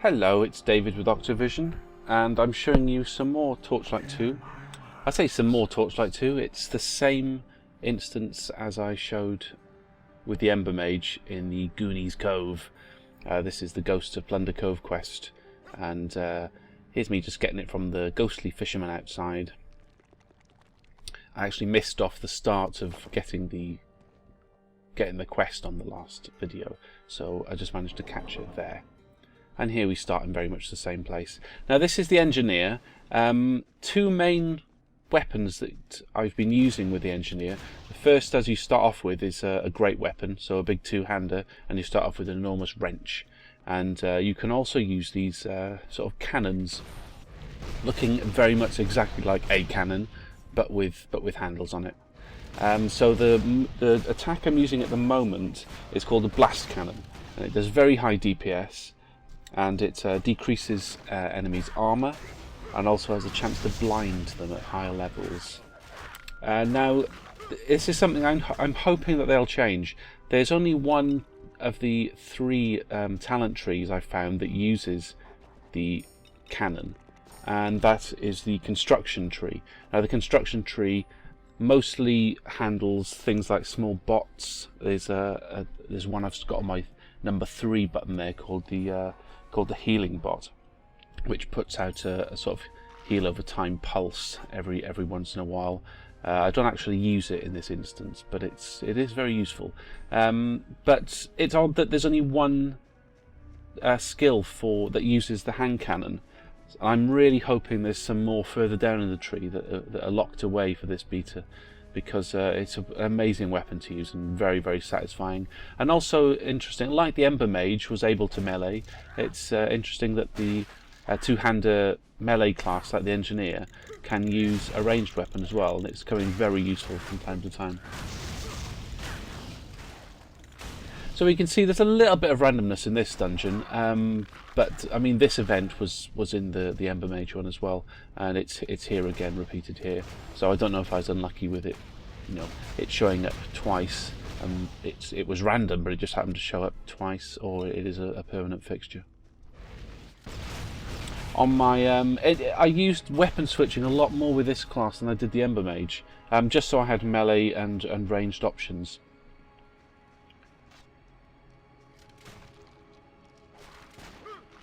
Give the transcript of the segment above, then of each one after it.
Hello, it's David with Octavision, and I'm showing you some more Torchlight 2. I say some more Torchlight 2, it's the same instance as I showed with the Ember Mage in the Goonies Cove. This is the Ghost of Plunder Cove quest, and here's me just getting it from the ghostly fisherman outside. I actually missed off the start of getting the quest on the last video, so I just managed to catch it there. And here we start in very much the same place. Now this is the engineer. Two main weapons that I've been using with the engineer. The first, as you start off with, is a great weapon, so a big two-hander, and you start off with an enormous wrench. And you can also use these sort of cannons, looking very much exactly like a cannon, but with handles on it. So the attack I'm using at the moment is called a blast cannon, and it does very high DPS. And it decreases enemies' armour, and also has a chance to blind them at higher levels. Now, this is something I'm hoping that they'll change. There's only one of the three talent trees I've found that uses the cannon, and that is the construction tree. Now, the construction tree mostly handles things like small bots. There's one I've got on my number 3 button there called the healing bot, which puts out a sort of heal over time pulse every once in a while. I don't actually use it in this instance, but it is very useful. But it's odd that there's only one skill that uses the hand cannon. I'm really hoping there's some more further down in the tree that are locked away for this beta, because it's an amazing weapon to use and very, very satisfying. And also interesting, like the Ember Mage was able to melee, it's interesting that the two-hander melee class, like the Engineer, can use a ranged weapon as well, and it's becoming very useful from time to time. So we can see there's a little bit of randomness in this dungeon, but I mean this event was in the Ember Mage one as well, and it's here again, repeated here. So I don't know if I was unlucky with it, it's showing up twice. It was random, but it just happened to show up twice, or it is a permanent fixture. On my I used weapon switching a lot more with this class than I did the Ember Mage, just so I had melee and ranged options.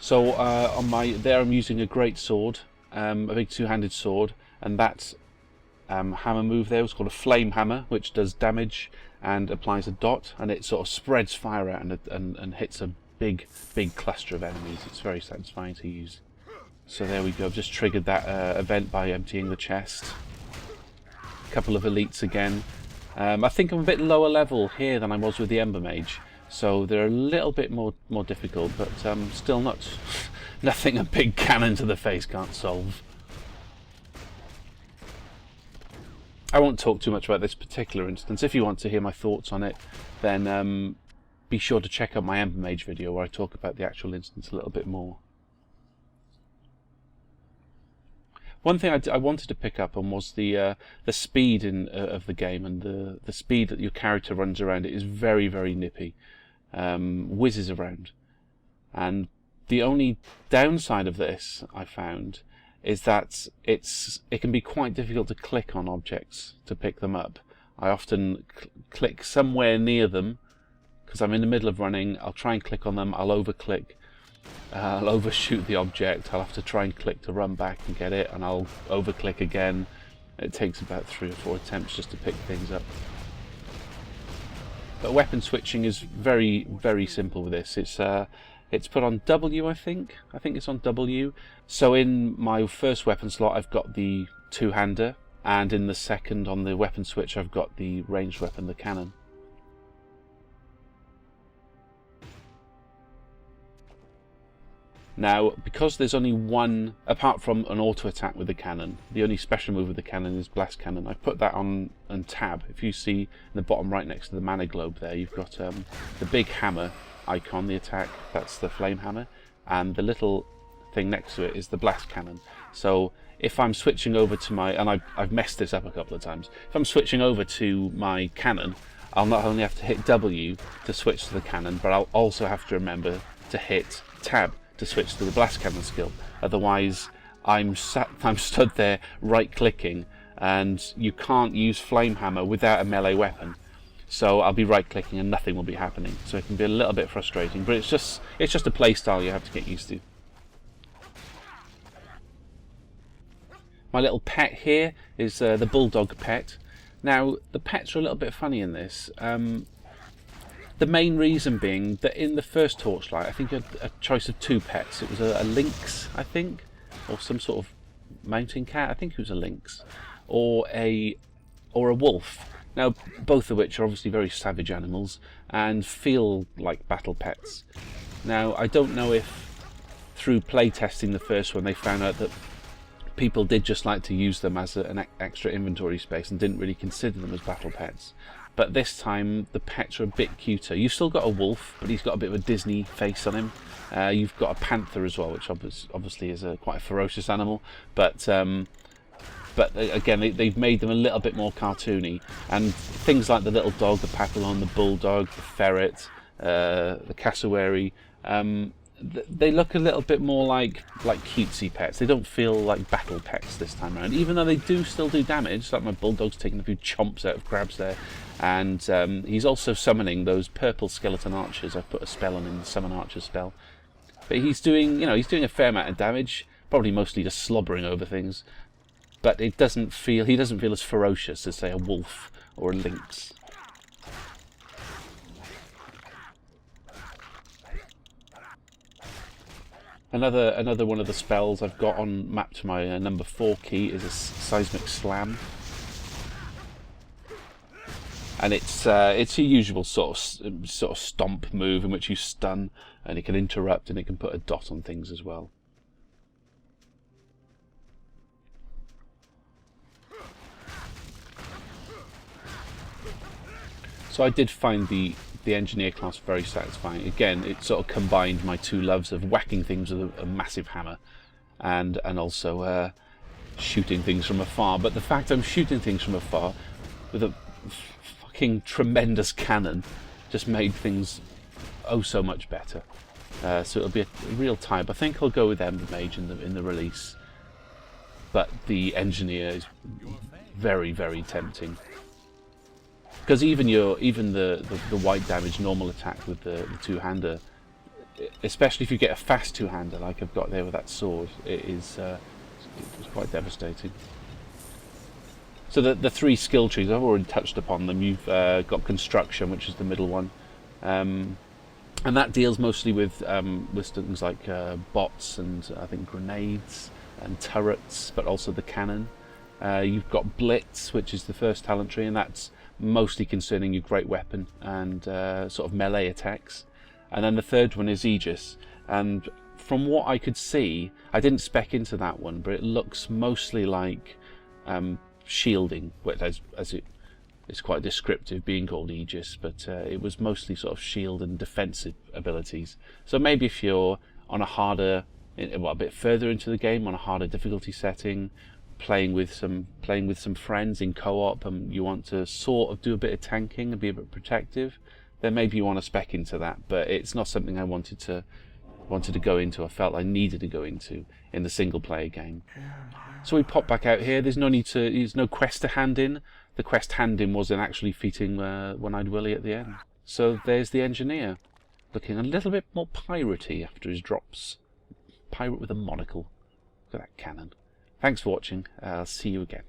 So on there I'm using a great sword, a big two-handed sword, and that hammer move there was called a flame hammer, which does damage and applies a dot, and it sort of spreads fire out and hits a big cluster of enemies. It's very satisfying to use. So there we go, I've just triggered that event by emptying the chest. A couple of elites again. I think I'm a bit lower level here than I was with the Ember Mage, so they're a little bit more difficult, but still nothing a big cannon to the face can't solve. I won't talk too much about this particular instance. If you want to hear my thoughts on it, then be sure to check out my Ember Mage video where I talk about the actual instance a little bit more. One thing I wanted to pick up on was the speed of the game, and the speed that your character runs around. It is very, very nippy, whizzes around, and the only downside of this I found is that it can be quite difficult to click on objects to pick them up. I often click somewhere near them because I'm in the middle of running. I'll try and click on them. I'll overclick. I'll overshoot the object. I'll have to try and click to run back and get it, and I'll overclick again. It takes about 3 or 4 attempts just to pick things up. But weapon switching is very, very simple with this. It's put on W, I think. I think it's on W. So in my first weapon slot, I've got the two-hander, and in the second, on the weapon switch, I've got the ranged weapon, the cannon. Now, because there's only one, apart from an auto attack with the cannon, the only special move with the cannon is blast cannon. I've put that on tab. If you see in the bottom right next to the mana globe there, you've got the big hammer icon, the attack, that's the flame hammer, and the little thing next to it is the blast cannon. So if I'm switching over to my, and I've messed this up a couple of times, if I'm switching over to my cannon, I'll not only have to hit W to switch to the cannon, but I'll also have to remember to hit tab to switch to the blast cannon skill. Otherwise, I'm stood there right-clicking, and you can't use flame hammer without a melee weapon. So I'll be right-clicking and nothing will be happening. So it can be a little bit frustrating, but it's just a play style you have to get used to. My little pet here is the bulldog pet. Now, the pets are a little bit funny in this. The main reason being that in the first Torchlight, I think you had a choice of 2 pets. It was a lynx, I think, or some sort of mountain cat. I think it was a lynx, or a wolf. Now, both of which are obviously very savage animals and feel like battle pets. Now, I don't know if through playtesting the first one they found out that people did just like to use them as an extra inventory space and didn't really consider them as battle pets. But this time the pets are a bit cuter. You've still got a wolf, but he's got a bit of a Disney face on him. You've got a panther as well, which obviously is quite a ferocious animal. But again, they've made them a little bit more cartoony. And things like the little dog, the papillon, the bulldog, the ferret, the cassowary, they look a little bit more like cutesy pets. They don't feel like battle pets this time around, even though they do still do damage. Like my bulldog's taking a few chomps out of crabs there, and he's also summoning those purple skeleton archers. I've put a spell on him, the summon archer spell, but he's doing a fair amount of damage, probably mostly just slobbering over things. But he doesn't feel as ferocious as, say, a wolf or a lynx. Another one of the spells I've got on mapped to my number 4 key is a seismic slam, and it's your usual sort of stomp move in which you stun, and it can interrupt, and it can put a dot on things as well. So I did find the engineer class very satisfying. Again, it sort of combined my 2 loves of whacking things with a massive hammer and also shooting things from afar. But the fact I'm shooting things from afar with a fucking tremendous cannon just made things oh so much better. So it'll be a real tie. I think I'll go with Ember Mage in the release. But the engineer is very, very tempting. Because even the white damage normal attack with the 2-hander, especially if you get a fast 2-hander like I've got there with that sword, it's quite devastating. So the 3 skill trees, I've already touched upon them. You've got construction, which is the middle one, and that deals mostly with things like bots and I think grenades and turrets, but also the cannon. You've got blitz, which is the first talent tree, and that's mostly concerning your great weapon and sort of melee attacks. And then the third one is Aegis, and from what I could see, I didn't spec into that one, but it looks mostly like shielding, as it's quite descriptive being called Aegis, but it was mostly sort of shield and defensive abilities. So maybe if you're on a bit further into the game, on a harder difficulty setting, playing with some friends in co-op, and you want to sort of do a bit of tanking and be a bit protective, then maybe you want to spec into that. But it's not something I wanted to go into. I felt I needed to go into in the single player game. So we pop back out here. There's no quest to hand in. The quest hand in was in actually defeating One-Eyed Willy at the end. So there's the engineer, looking a little bit more piratey after his drops. Pirate with a monocle. Look at that cannon. Thanks for watching. I'll see you again.